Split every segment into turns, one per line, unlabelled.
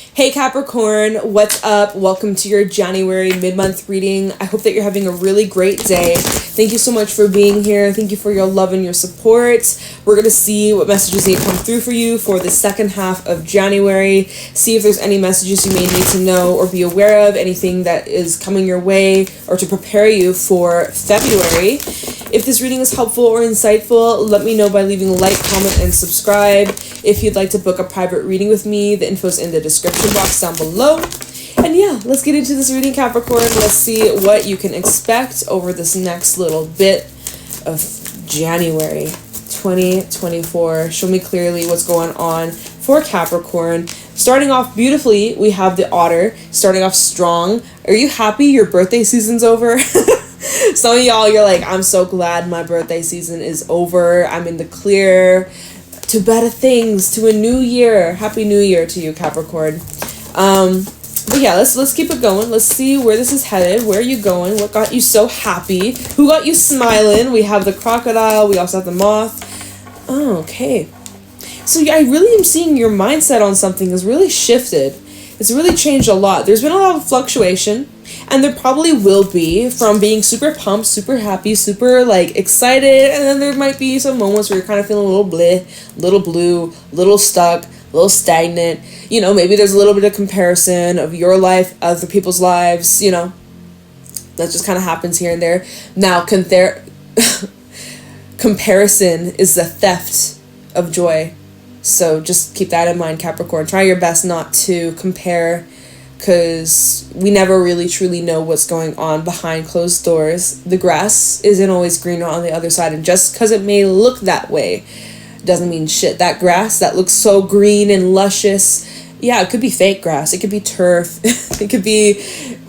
Hey Capricorn, what's up? Welcome to your January mid-month reading. I hope that you're having a really great day. Thank you so much for being here. Thank you for your love and your support. We're going to see what messages need to come through for you for the second half of January. See if there's any messages you may need to know or be aware of, anything that is coming your way or to prepare you for February. If this reading is helpful or insightful, let me know by leaving a like, comment, and subscribe. If you'd like to book a private reading with me, the info's in the description box down below. And yeah, let's get into this reading, Capricorn. Let's see what you can expect over this next little bit of January 2024. Show me clearly what's going on for Capricorn. Starting off beautifully, we have the Otter, starting off strong. Are you happy your birthday season's over? Some of y'all, you're like, I'm so glad my birthday season is over. I'm in the clear to better things, to a new year. Happy New Year to you, Capricorn. But yeah, let's keep it going. Let's see where this is headed. Where are you going? What got you so happy? Who got you smiling? We have the crocodile. We also have the moth. Oh, okay. So yeah, I really am seeing your mindset on something has really shifted. It's really changed a lot. There's been a lot of fluctuation. And there probably will be, from being super pumped, super happy, super like excited, and then there might be some moments where you're kind of feeling a little bleh, little blue, little stuck, a little stagnant. You know, maybe there's a little bit of comparison of your life, other people's lives, you know. That just kind of happens here and there. Now, comparison is the theft of joy. So just keep that in mind, Capricorn. Try your best not to compare, because we never really truly know what's going on behind closed doors. The grass isn't always greener on the other side, and just because it may look that way doesn't mean shit. That grass that looks so green and luscious, yeah, it could be fake grass, it could be turf, it could be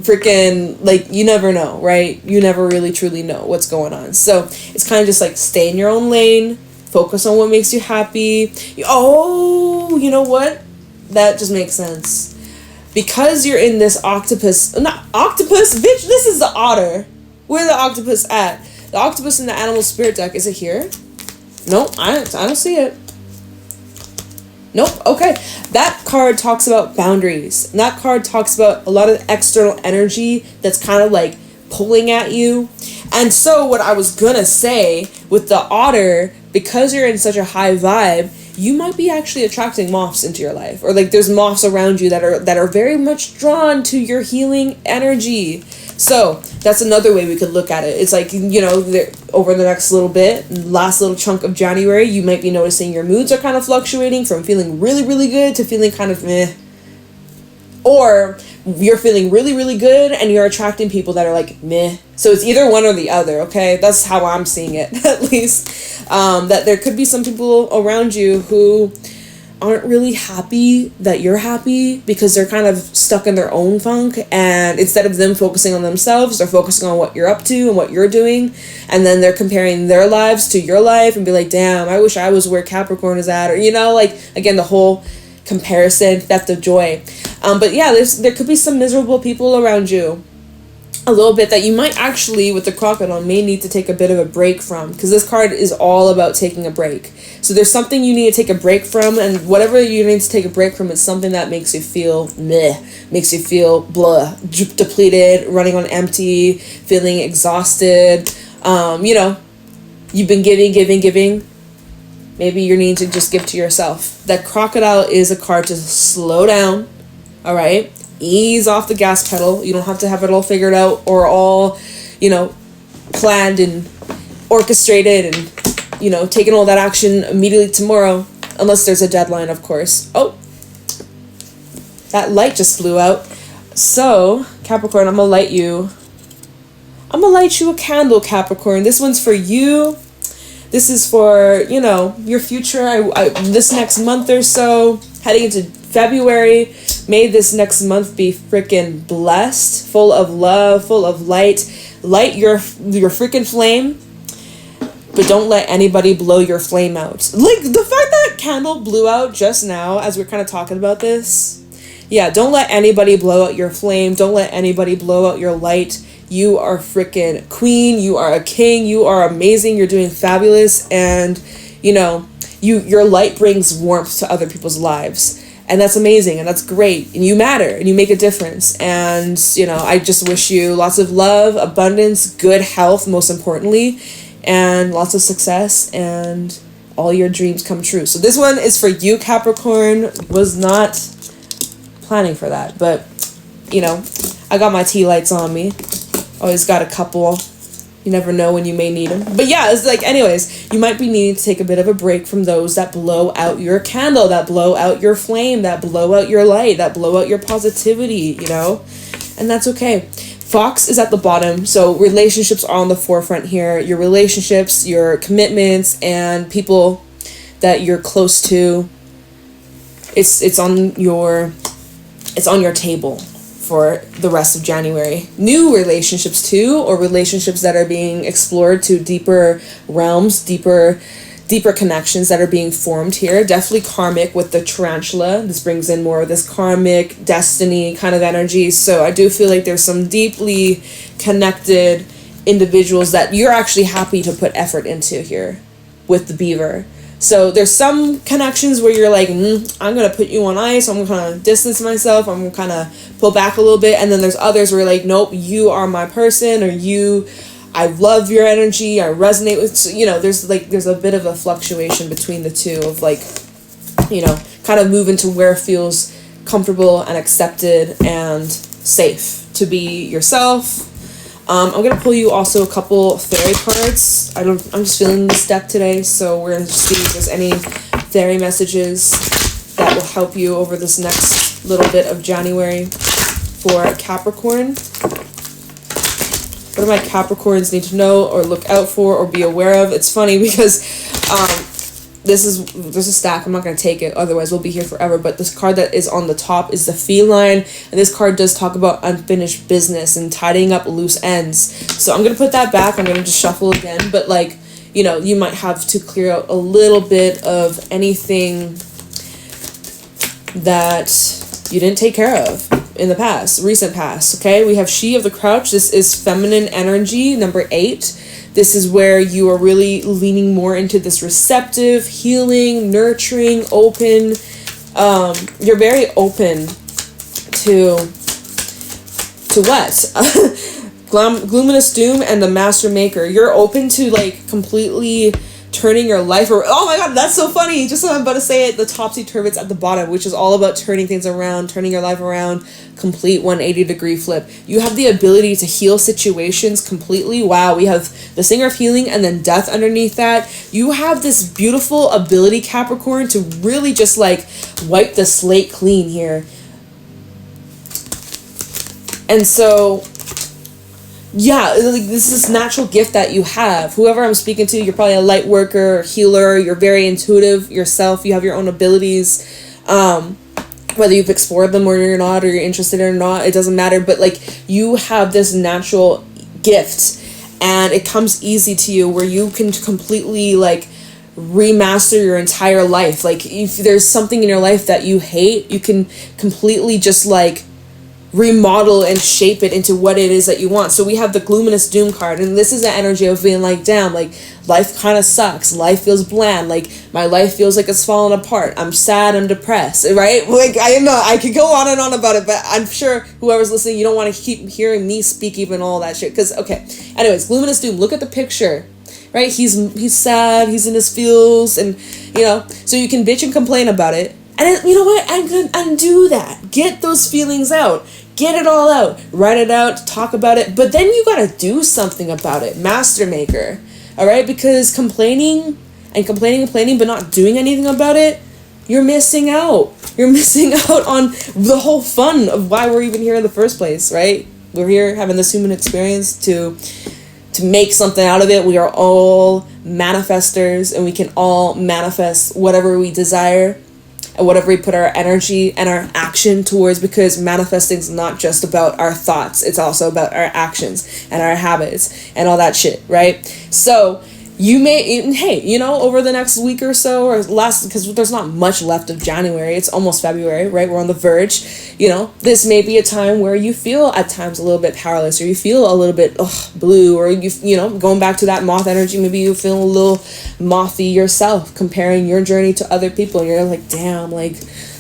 freaking, like, you never know, right? You never really truly know what's going on. So it's kind of just like, stay in your own lane, focus on what makes you happy. Oh, you know what? That just makes sense. Because you're in this octopus, not octopus, bitch, this is the otter. Where the octopus at? The octopus in the animal spirit deck, is it here? Nope, I don't see it. Nope, okay. That card talks about boundaries. And that card talks about a lot of external energy that's kind of like pulling at you. And so what I was gonna say with the otter, because you're in such a high vibe, you might be actually attracting moths into your life, or like there's moths around you that are very much drawn to your healing energy. So that's another way we could look at it. It's like, you know, over the next little bit, last little chunk of January, you might be noticing your moods are kind of fluctuating from feeling really, really good to feeling kind of meh. Or you're feeling really, really good and you're attracting people that are like meh. So it's either one or the other, okay? That's how I'm seeing it, at least. That there could be some people around you who aren't really happy that you're happy because they're kind of stuck in their own funk, and instead of them focusing on themselves, they're focusing on what you're up to and what you're doing, and then they're comparing their lives to your life and be like, damn, I wish I was where Capricorn is at, or, you know, like, again, the whole comparison, theft of joy. But yeah, there could be some miserable people around you a little bit that you might actually, with the crocodile, may need to take a bit of a break from, because this card is all about taking a break. So there's something you need to take a break from, and whatever you need to take a break from is something that makes you feel meh, makes you feel blah, depleted, running on empty, feeling exhausted. You know, you've been giving. Maybe you need to just give to yourself. That crocodile is a card to slow down, all right? Ease off the gas pedal. You don't have to have it all figured out or all, you know, planned and orchestrated and, you know, taking all that action immediately tomorrow, unless there's a deadline, of course. Oh, that light just flew out. So, Capricorn, I'm gonna light you a candle, Capricorn. This one's for you. This is for, you know, your future. This next month or so, heading into February, may this next month be freaking blessed, full of love, full of light. Light your freaking flame, but don't let anybody blow your flame out. Like, the fact that candle blew out just now as we're kind of talking about this. Yeah, don't let anybody blow out your flame. Don't let anybody blow out your light. You are freaking queen. You are a king. You are amazing. You're doing fabulous. And, you know, your light brings warmth to other people's lives. And that's amazing, and that's great, and you matter, and you make a difference. And, you know, I just wish you lots of love, abundance, good health, most importantly, and lots of success, and all your dreams come true. So this one is for you, Capricorn. Was not planning for that, but, you know, I got my tea lights on me. Always got a couple. You never know when you may need them. But yeah, it's like, anyways, you might be needing to take a bit of a break from those that blow out your candle, that blow out your flame, that blow out your light, that blow out your positivity, you know? And that's okay. Fox is at the bottom, so relationships are on the forefront here. Your relationships, your commitments, and people that you're close to. It's on your table for the rest of January. New relationships too, or relationships that are being explored to deeper realms, deeper connections that are being formed here. Definitely karmic with the tarantula. This brings in more of this karmic destiny kind of energy. So I do feel like there's some deeply connected individuals that you're actually happy to put effort into here with the beaver. So there's some connections where you're like, I'm going to put you on ice. I'm going to distance myself. I'm going to kind of pull back a little bit. And then there's others where you're like, nope, you are my person, or I love your energy. I resonate with, so, you know, there's a bit of a fluctuation between the two of like, you know, kind of moving to where it feels comfortable and accepted and safe to be yourself. I'm going to pull you also a couple fairy cards. I'm just feeling this deck today, so we're going to see if there's any fairy messages that will help you over this next little bit of January for Capricorn. What do my Capricorns need to know or look out for or be aware of? It's funny because there's a stack. I'm not going to take it, otherwise we'll be here forever. But this card that is on the top is the feline. And this card does talk about unfinished business and tidying up loose ends. So I'm going to put that back. I'm going to just shuffle again. But like, you know, you might have to clear out a little bit of anything that you didn't take care of in the past, recent past. Okay, we have She of the Crouch. This is feminine energy, number 8. This is where you are really leaning more into this receptive, healing, nurturing, open. You're very open to what? Glominous Doom and the Master Maker. You're open to like completely turning your life around. Oh my god, that's so funny. Just what I'm about to say it, the topsy-turvets at the bottom, which is all about turning things around, turning your life around, complete 180-degree flip. You have the ability to heal situations completely. Wow, we have the Singer of Healing and then Death underneath that. You have this beautiful ability, Capricorn, to really just like wipe the slate clean here. And so yeah, like this is this natural gift that you have. Whoever I'm speaking to, you're probably a light worker, healer, you're very intuitive yourself, you have your own abilities. Whether you've explored them or you're not, or you're interested or not, it doesn't matter. But like you have this natural gift and it comes easy to you where you can completely like remaster your entire life. Like if there's something in your life that you hate, you can completely just like remodel and shape it into what it is that you want. So we have the Glominous Doom card, and this is the energy of being like, damn, like life kind of sucks, life feels bland, like my life feels like it's falling apart, I'm sad, I'm depressed, right? Like I know I could go on and on about it, but I'm sure whoever's listening, you don't want to keep hearing me speak even all that shit, because okay, anyways, Glominous Doom, look at the picture, right? He's sad, he's in his feels, and you know, so you can bitch and complain about it, and you know what, I'm gonna undo that, get those feelings out. Get it all out. Write it out. Talk about it. But then you gotta do something about it. Master Maker. Alright? Because complaining but not doing anything about it, you're missing out. You're missing out on the whole fun of why we're even here in the first place, right? We're here having this human experience to make something out of it. We are all manifestors, and we can all manifest whatever we desire. And whatever we put our energy and our action towards, because manifesting is not just about our thoughts, it's also about our actions and our habits and all that shit, right? So you may, hey, you know, over the next week or so, or last, because there's not much left of January, it's almost February, right? We're on the verge, you know, this may be a time where you feel at times a little bit powerless, or you feel a little bit blue, or you know, going back to that moth energy, maybe you feel a little mothy yourself, comparing your journey to other people, and you're like, damn, like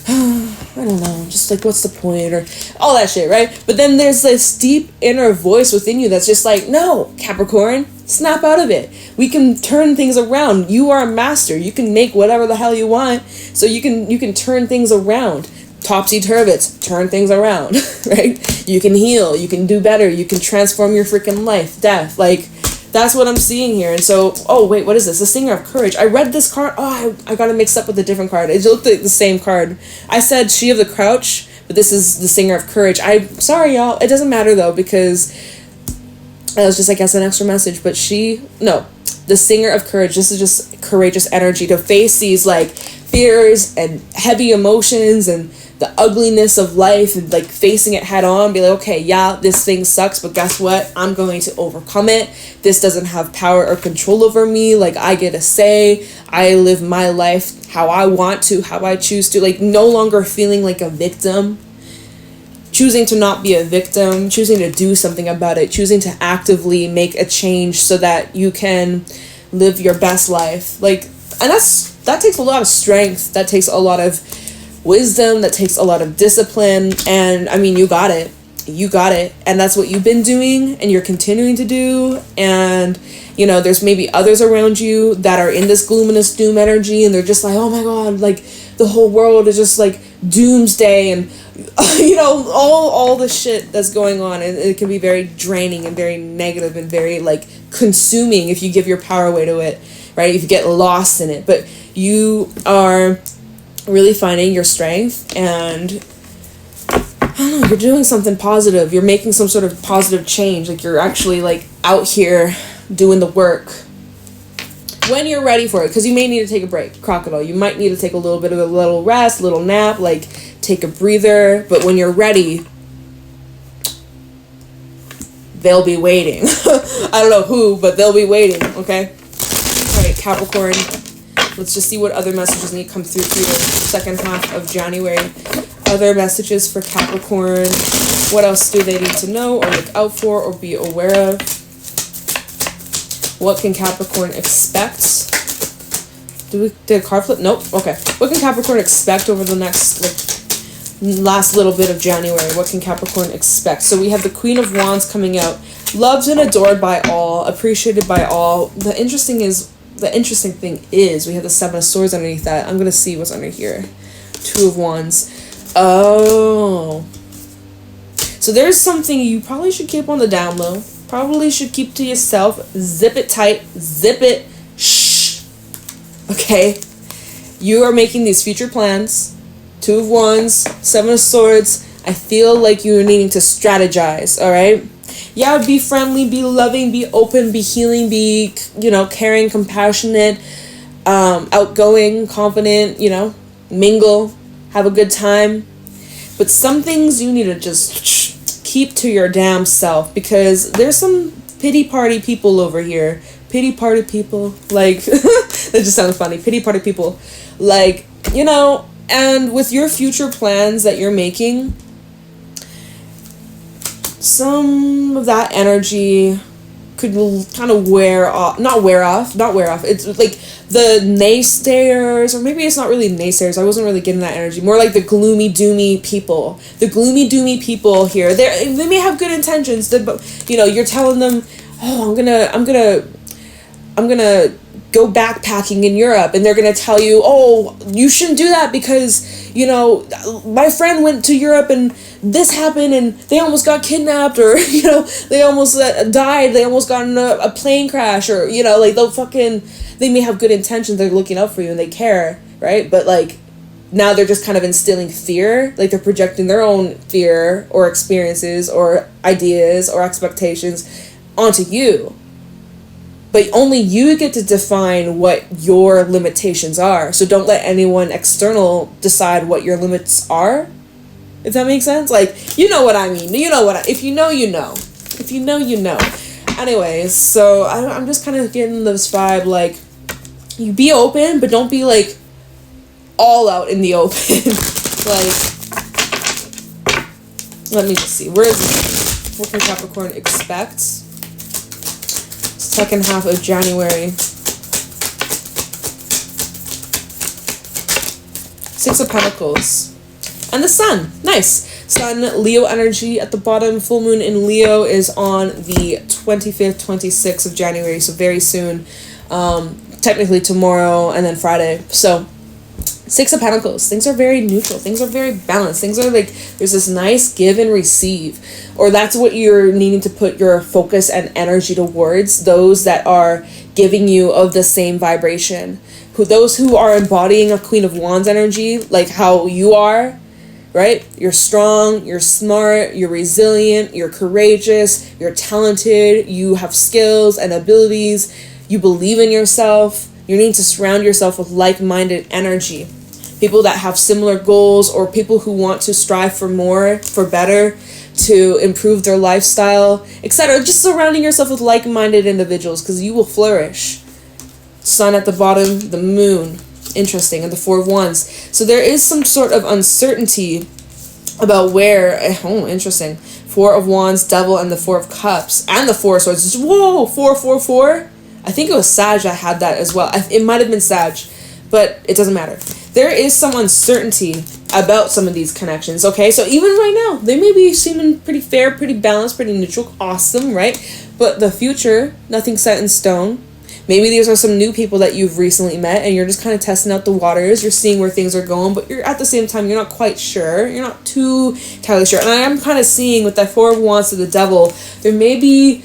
I don't know, just like, what's the point, or all that shit, right? But then there's this deep inner voice within you that's just like, no, Capricorn, snap out of it. We can turn things around. You are a master. You can make whatever the hell you want. So you can turn things around. Topsy-turvets, turn things around, right? You can heal. You can do better. You can transform your freaking life, death. Like, that's what I'm seeing here. And so, oh, wait, what is this? The Singer of Courage. I read this card. Oh, I got it mixed up with a different card. It looked like the same card. I said She of the Crouch, but this is the Singer of Courage. I'm sorry, y'all. It doesn't matter, though, because it was just, I guess, an extra message. But the Singer of Courage. This is just courageous energy to face these, like, fears and heavy emotions and the ugliness of life, and like facing it head on, be like, okay, yeah, this thing sucks, but guess what? I'm going to overcome it. This doesn't have power or control over me. Like, I get a say. I live my life how I want to, how I choose to. Like, no longer feeling like a victim. Choosing to not be a victim, choosing to do something about it, choosing to actively make a change so that you can live your best life. Like, and that takes a lot of strength. That takes a lot of wisdom, that takes a lot of discipline, and I mean, you got it, and that's what you've been doing, and you're continuing to do. And you know, there's maybe others around you that are in this glooming doom energy, and they're just like, oh my god, like the whole world is just like doomsday, and you know, all the shit that's going on, and it can be very draining and very negative and very like consuming if you give your power away to it, right? If you get lost in it. But you are really finding your strength, and I don't know, you're doing something positive. You're making some sort of positive change. Like, you're actually like out here doing the work when you're ready for it, because you may need to take a break, crocodile. You might need to take a little bit of a little rest, little nap, like take a breather. But when you're ready, they'll be waiting. I don't know who, but they'll be waiting. Okay, all right, Capricorn. Let's just see what other messages need to come through for the second half of January. Other messages for Capricorn. What else do they need to know or look out for or be aware of? What can Capricorn expect? Did a card flip? Nope. Okay. What can Capricorn expect over the next, like, last little bit of January? What can Capricorn expect? So we have the Queen of Wands coming out. Loved and adored by all. Appreciated by all. The interesting thing is we have the Seven of Swords underneath that. I'm going to see what's under here. Two of Wands. Oh. So there's something you probably should keep on the down low. Probably should keep to yourself. Zip it tight. Zip it. Shh. Okay. You are making these future plans. Two of Wands. Seven of Swords. I feel like you're needing to strategize. Alright? Yeah, be friendly, be loving, be open, be healing, be, you know, caring, compassionate, outgoing, confident, you know, mingle, have a good time. But some things you need to just keep to your damn self, because there's some pity party people over here. Pity party people, like, that just sounds funny. Pity party people, like, you know, and with your future plans that you're making, some of that energy could kind of not wear off. It's like the naysayers, or maybe it's not really naysayers. I wasn't really getting that energy. More like the gloomy, doomy people. The gloomy, doomy people here. They may have good intentions, but you know, you're telling them, oh, I'm gonna go backpacking in Europe, and they're gonna tell you, oh, you shouldn't do that because, you know, my friend went to Europe and this happened and they almost got kidnapped, or, you know, they almost died, they almost got in a plane crash, or, you know, like they may have good intentions, they're looking out for you and they care, right? But like, now they're just kind of instilling fear, like they're projecting their own fear or experiences or ideas or expectations onto you. But only you get to define what your limitations are. So don't let anyone external decide what your limits are. If that makes sense? Like, you know what I mean. You know if you know, you know. If you know, you know. Anyways, so I'm just kind of getting this vibe, like, you be open, but don't be, like, all out in the open. Like, let me just see. Where is it? What can Capricorn expect? Second half of January. Six of Pentacles. And the sun. Nice. Sun, Leo energy at the bottom. Full moon in Leo is on the 25th, 26th of January. So very soon. Technically tomorrow and then Friday. So Six of Pentacles. Things are very neutral. Things are very balanced. Things are like, there's this nice give and receive. Or that's what you're needing to put your focus and energy towards. Those that are giving you of the same vibration. Those who are embodying a Queen of Wands energy, like how you are, right? You're strong, you're smart, you're resilient, you're courageous, you're talented, you have skills and abilities, you believe in yourself. You need to surround yourself with like-minded energy. People that have similar goals, or people who want to strive for more, for better, to improve their lifestyle, etc. Just surrounding yourself with like-minded individuals, because you will flourish. Sun at the bottom, the moon. Interesting. And the Four of Wands. So there is some sort of uncertainty about where... Oh, interesting. Four of Wands, Devil, and the Four of Cups. And the Four of Swords. Whoa! 4. I think it was Sag that had that as well. It might have been Sag, but it doesn't matter. There is some uncertainty about some of these connections, okay? So even right now, they may be seeming pretty fair, pretty balanced, pretty neutral, awesome, right? But the future, nothing set in stone. Maybe these are some new people that you've recently met and you're just kind of testing out the waters. You're seeing where things are going, but you're at the same time, you're not quite sure. You're not too entirely sure. And I am kind of seeing with that Four of Wands to the Devil, there may be...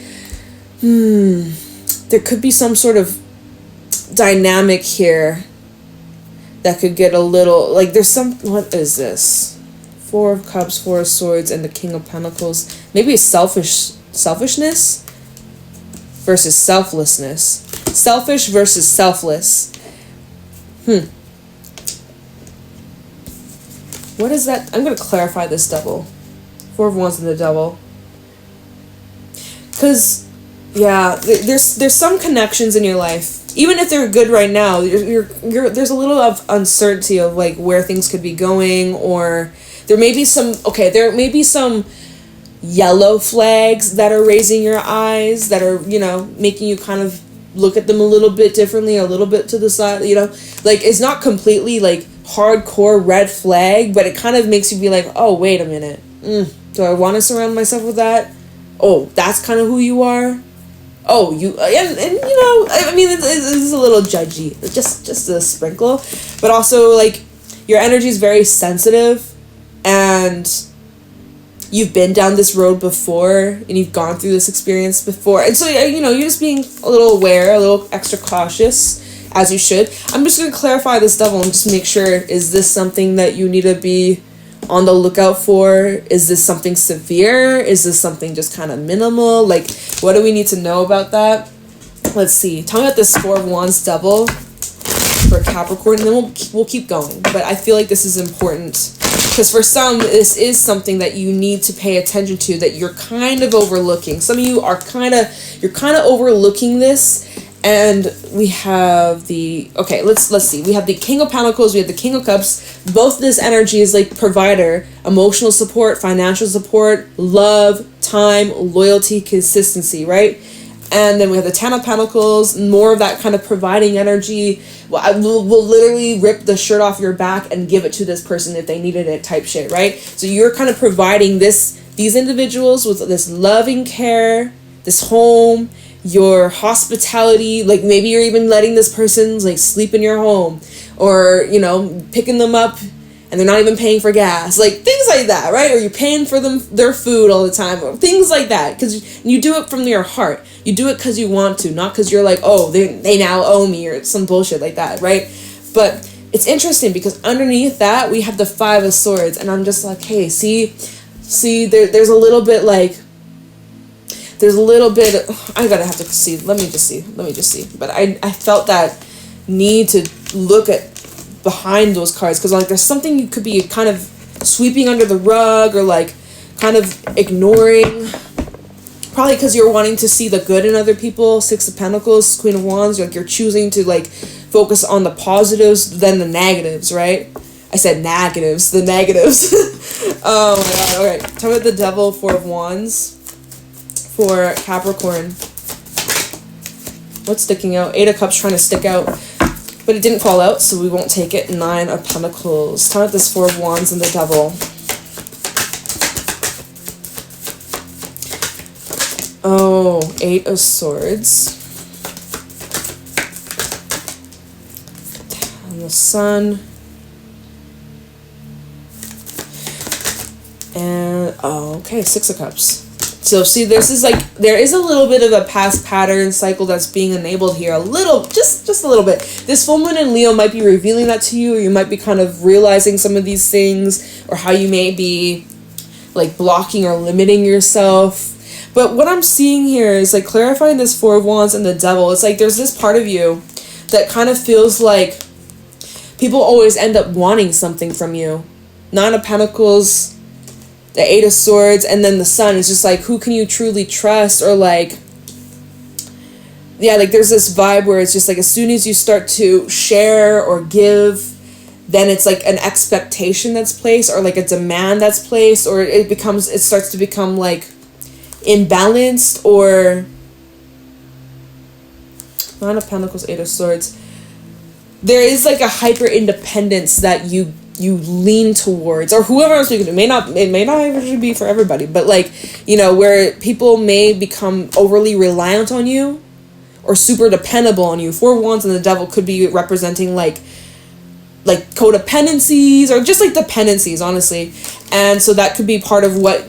there could be some sort of dynamic here that could get a little, like there's some, what is this? Four of Cups, Four of Swords, and the King of Pentacles. Maybe it's selfishness versus selflessness. Selfish versus selfless. What is that? I'm going to clarify this Devil. Four of Wands and the Devil. Because... yeah, there's some connections in your life, even if they're good right now. There's a little of uncertainty of like where things could be going, or there may be some yellow flags that are raising your eyes, that are, you know, making you kind of look at them a little bit differently, a little bit to the side, you know, like it's not completely like hardcore red flag, but it kind of makes you be like, oh, wait a minute, do I want to surround myself with that? Oh, that's kind of who you are. Oh, you, and you know, I mean, it's a little judgy, just a sprinkle, but also, like, your energy is very sensitive, and you've been down this road before, and you've gone through this experience before, and so, you know, you're just being a little aware, a little extra cautious, as you should. I'm just going to clarify this Devil and just make sure, is this something that you need to be on the lookout for? Is this something severe? Is this something just kind of minimal? Like, what do we need to know about that? Let's see. Tell me about this Four of Wands Devil for Capricorn, and then we'll keep going. But I feel like this is important because for some, this is something that you need to pay attention to, that you're kind of overlooking. Some of you are you're kind of overlooking this. And we have the, okay, let's see. We have the King of Pentacles, we have the King of Cups. Both this energy is like provider, emotional support, financial support, love, time, loyalty, consistency, right? And then we have the Ten of Pentacles, more of that kind of providing energy. We'll literally rip the shirt off your back and give it to this person if they needed it type shit, right? So you're kind of providing these individuals with this loving care, this home, your hospitality, like maybe you're even letting this person like sleep in your home, or, you know, picking them up and they're not even paying for gas, like things like that, right? Or you're paying for their food all the time, or things like that, because you do it from your heart. You do it because you want to, not because you're like, oh, they now owe me, or some bullshit like that, right? But it's interesting because underneath that we have the Five of Swords, and I'm just like, hey, see, there's a little bit like, there's a little bit, I gotta have to see, let me just see. But I felt that need to look at behind those cards, because like there's something you could be kind of sweeping under the rug, or like kind of ignoring, probably because you're wanting to see the good in other people. Six of Pentacles, Queen of Wands, like you're choosing to like focus on the positives than the negatives, right? I said negatives, the negatives. Oh my god, okay. Tell me about the Devil, Four of Wands for Capricorn. What's sticking out? Eight of Cups trying to stick out. But it didn't fall out, so we won't take it. 9 of Pentacles. Time with this 4 of Wands and the Devil. Oh, 8 of Swords. And the Sun. And, oh, okay, 6 of Cups. So, see, this is like, there is a little bit of a past pattern cycle that's being enabled here. A little, just a little bit. This full moon in Leo might be revealing that to you, or you might be kind of realizing some of these things, or how you may be, like, blocking or limiting yourself. But what I'm seeing here is, like, clarifying this 4 of Wands and the Devil. It's like there's this part of you that kind of feels like people always end up wanting something from you. 9 of Pentacles, the 8 of Swords, and then the Sun is just like, who can you truly trust? Or like, yeah, like there's this vibe where it's just like, as soon as you start to share or give, then it's like an expectation that's placed, or like a demand that's placed, or it starts to become like imbalanced. Or 9 of Pentacles, 8 of Swords. There is like a hyper independence that you lean towards, or whoever else you can do. It may not actually be for everybody, but like, you know, where people may become overly reliant on you or super dependable on you. 4 of Wands and the Devil could be representing like codependencies, or just like dependencies, honestly. And so that could be part of what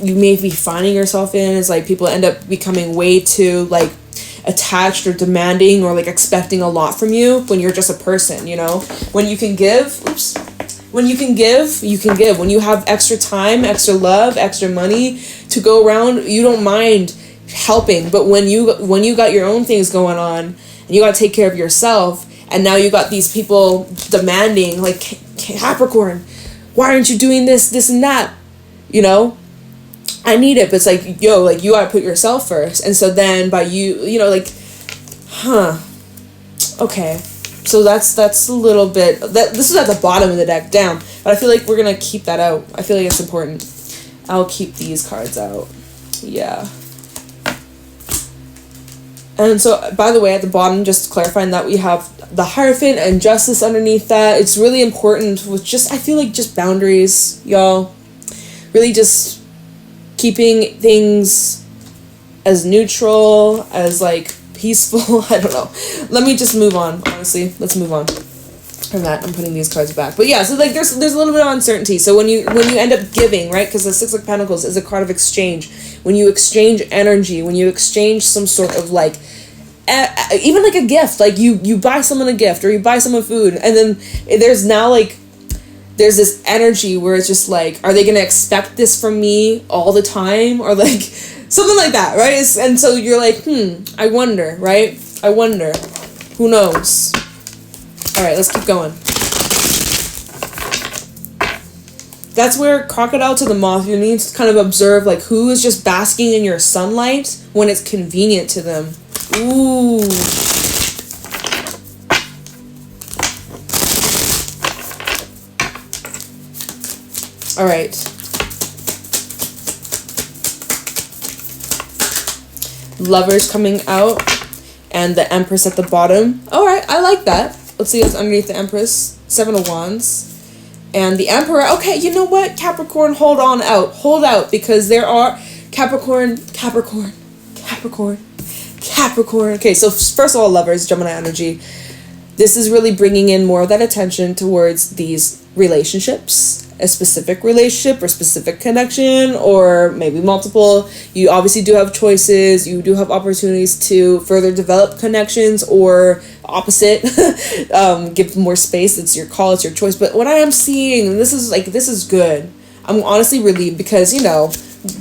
you may be finding yourself in, is like people end up becoming way too like attached or demanding, or like expecting a lot from you when you're just a person, you know. When you can give, you can give. When you have extra time, extra love, extra money to go around, you don't mind helping. But when you got your own things going on, and you got to take care of yourself, and now you got these people demanding, like, Capricorn, why aren't you doing this and that, you know? I need it, but it's like, yo, like, you gotta put yourself first. And so then by you know, like, okay, so that's a little bit, this is at the bottom of the deck, down, but I feel like we're gonna keep that out. I feel like it's important. I'll keep these cards out. Yeah. And so, by the way, at the bottom, just clarifying that we have the Hierophant and Justice underneath that. It's really important with just, I feel like, just boundaries, y'all. Really just keeping things as neutral, as like peaceful. I don't know. Let me just move on, honestly. Let's move on from that. I'm putting these cards back. But yeah, so like there's a little bit of uncertainty. So when you end up giving, right? Because the 6 of Pentacles is a card of exchange. When you exchange energy, when you exchange some sort of like, even like a gift, like you buy someone a gift, or you buy someone food, and then there's now like, there's this energy where it's just like, are they going to expect this from me all the time? Or like, something like that, right? And so you're like, I wonder, right? I wonder. Who knows? All right, let's keep going. That's where Crocodile to the Moth, you need to kind of observe like who is just basking in your sunlight when it's convenient to them. Ooh. All right. Lovers coming out, and the Empress at the bottom. All right, I like that. Let's see what's underneath the Empress. 7 of Wands. And the Emperor. Okay, you know what? Capricorn, hold out, because there are Capricorn. Okay, so first of all, lovers, Gemini energy. This is really bringing in more of that attention towards these relationships, a specific relationship or specific connection, or maybe multiple. You obviously do have choices. You do have opportunities to further develop connections, or opposite, give more space. It's your call, it's your choice. But what I am seeing, this is good. I'm honestly relieved, because, you know,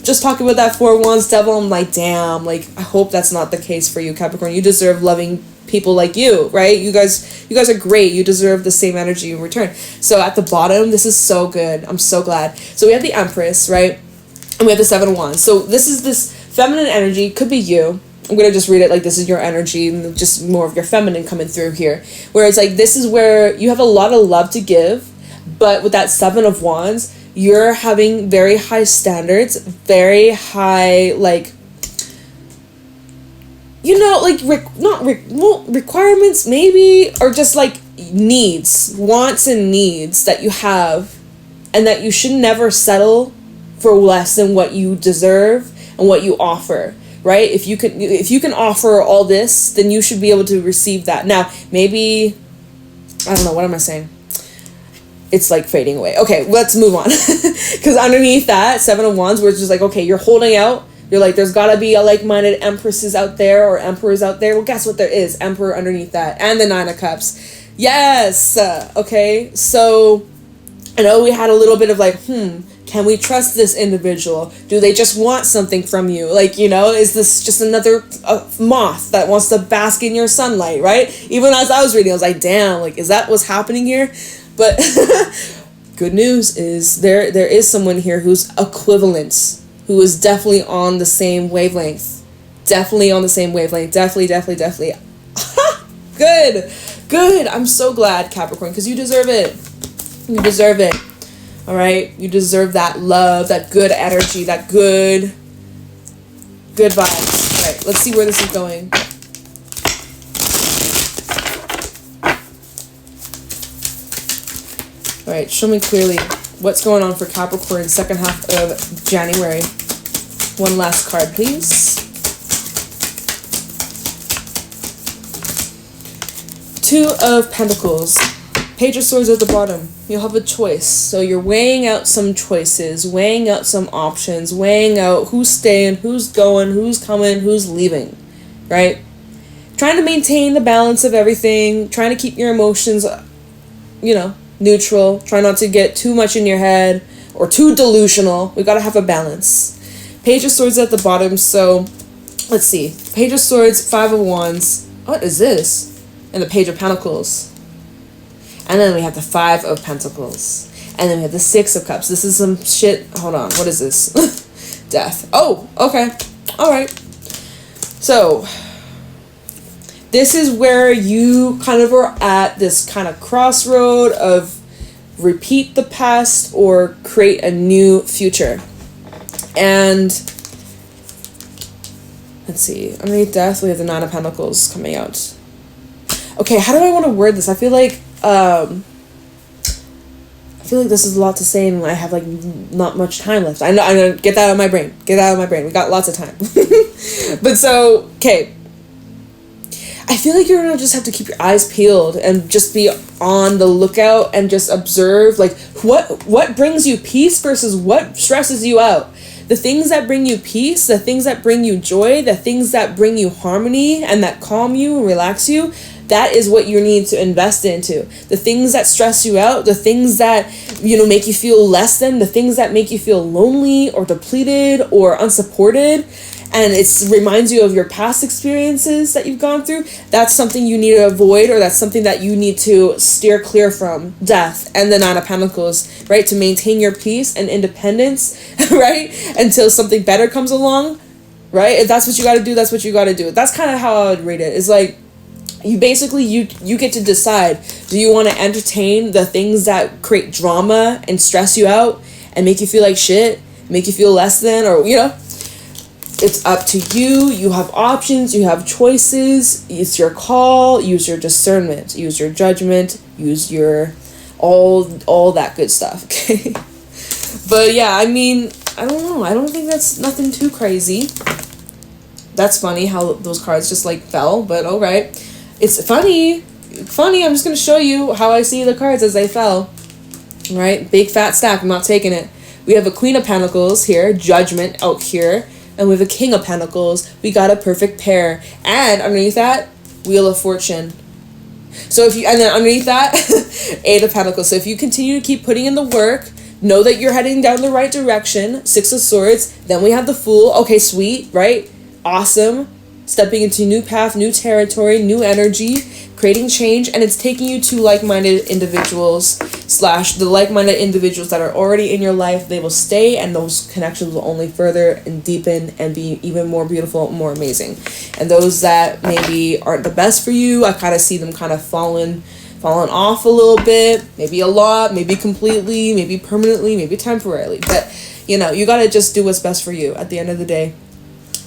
just talking about that 4 of Wands Devil, I'm like, damn, like, I hope that's not the case for you, Capricorn. You deserve loving people like you, right? You guys are great. You deserve the same energy in return. So at the bottom, this is so good. I'm so glad. So we have the Empress, right? And we have the 7 of Wands. So this is this feminine energy. Could be you. I'm going to just read it like this is your energy, and just more of your feminine coming through here. Where it's like, this is where you have a lot of love to give, but with that 7 of Wands, you're having very high standards, very high, like, you know, like, requirements maybe, or just like needs, wants and needs that you have, and that you should never settle for less than what you deserve and what you offer, right? If you can offer all this, then you should be able to receive that. Now, maybe, I don't know, what am I saying? It's like fading away. Okay, let's move on. Because underneath that, 7 of Wands, where it's just like, okay, you're holding out. You're like, there's gotta be a like-minded empresses out there or emperors out there. Well, guess what? There is emperor underneath that, and the 9 of Cups. Yes. Okay. So I know we had a little bit of like, can we trust this individual? Do they just want something from you? Like, you know, is this just another moth that wants to bask in your sunlight, right? Even as I was reading, I was like, damn, like, is that what's happening here? But good news is there is someone here who's equivalent, who is definitely on the same wavelength. Definitely on the same wavelength. Definitely. Good. I'm so glad, Capricorn, because you deserve it. You deserve it. All right? You deserve that love, that good energy, that good vibes. All right, let's see where this is going. All right, show me clearly what's going on for Capricorn second half of January. One last card, please. 2 of Pentacles. Page of Swords at the bottom. You'll have a choice. So you're weighing out some choices, weighing out some options, weighing out who's staying, who's going, who's coming, who's leaving, right? Trying to maintain the balance of everything, trying to keep your emotions, you know, neutral. Try not to get too much in your head or too delusional. We got to have a balance. Page of Swords at the bottom. So let's see. Page of Swords, 5 of Wands. What is this? And the Page of Pentacles. And then we have the 5 of Pentacles. And then we have the 6 of Cups. This is some shit. Hold on. What is this? Death. Oh, okay. All right. So this is where you kind of are at this kind of crossroad of repeat the past or create a new future. And let's see. Underneath Death, we have the 9 of Pentacles coming out. Okay, how do I want to word this? I feel like this is a lot to say, and I have like not much time left. I know. Get that out of my brain. Get that out of my brain. We got lots of time. But so, okay. I feel like you're gonna just have to keep your eyes peeled and just be on the lookout and just observe, like, what brings you peace versus what stresses you out. The things that bring you peace, the things that bring you joy, the things that bring you harmony and that calm you and relax you, that is what you need to invest into. The things that stress you out, the things that, you know, make you feel less than, the things that make you feel lonely or depleted or unsupported, and it reminds you of your past experiences that you've gone through, that's something you need to avoid, or that's something that you need to steer clear from. Death and the 9 of Pentacles, right? To maintain your peace and independence, right? Until something better comes along, right? If that's what you got to do, that's what you got to do. That's kind of how I would read it. It's like, you basically, you get to decide, do you want to entertain the things that create drama and stress you out and make you feel like shit, make you feel less than, or, you know, it's up to you. You have options, you have choices. It's your call. Use your discernment, use your judgment, use your all that good stuff. Okay. But yeah, I mean, I don't know. I don't think that's nothing too crazy. That's funny how those cards just like fell, but all right. It's funny. I'm just going to show you how I see the cards as they fell. All right? Big fat stack. I'm not taking it. We have a Queen of Pentacles here. Judgment out here. And we have a King of Pentacles. We got a perfect pair. And underneath that, Wheel of Fortune. So if you, and then underneath that, 8 of Pentacles. So if you continue to keep putting in the work, know that you're heading down the right direction. 6 of Swords. Then we have the Fool. Okay, sweet, right? Awesome. Stepping into new path, new territory, new energy, creating change, and it's taking you to like-minded individuals / the like-minded individuals that are already in your life. They will stay, and those connections will only further and deepen and be even more beautiful, more amazing. And those that maybe aren't the best for you, I kind of see them kind of falling off a little bit, maybe a lot, maybe completely, maybe permanently, maybe temporarily. But, you know, you got to just do what's best for you at the end of the day.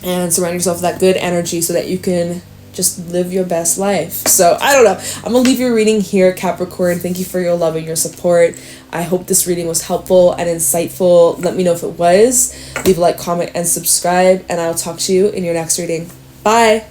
and surround yourself with that good energy so that you can just live your best life. So I don't know, I'm gonna leave your reading here, Capricorn. Thank you for your love and your support. I hope this reading was helpful and insightful. Let me know if it was. Leave a like, comment, and subscribe, and I'll talk to you in your next reading. Bye.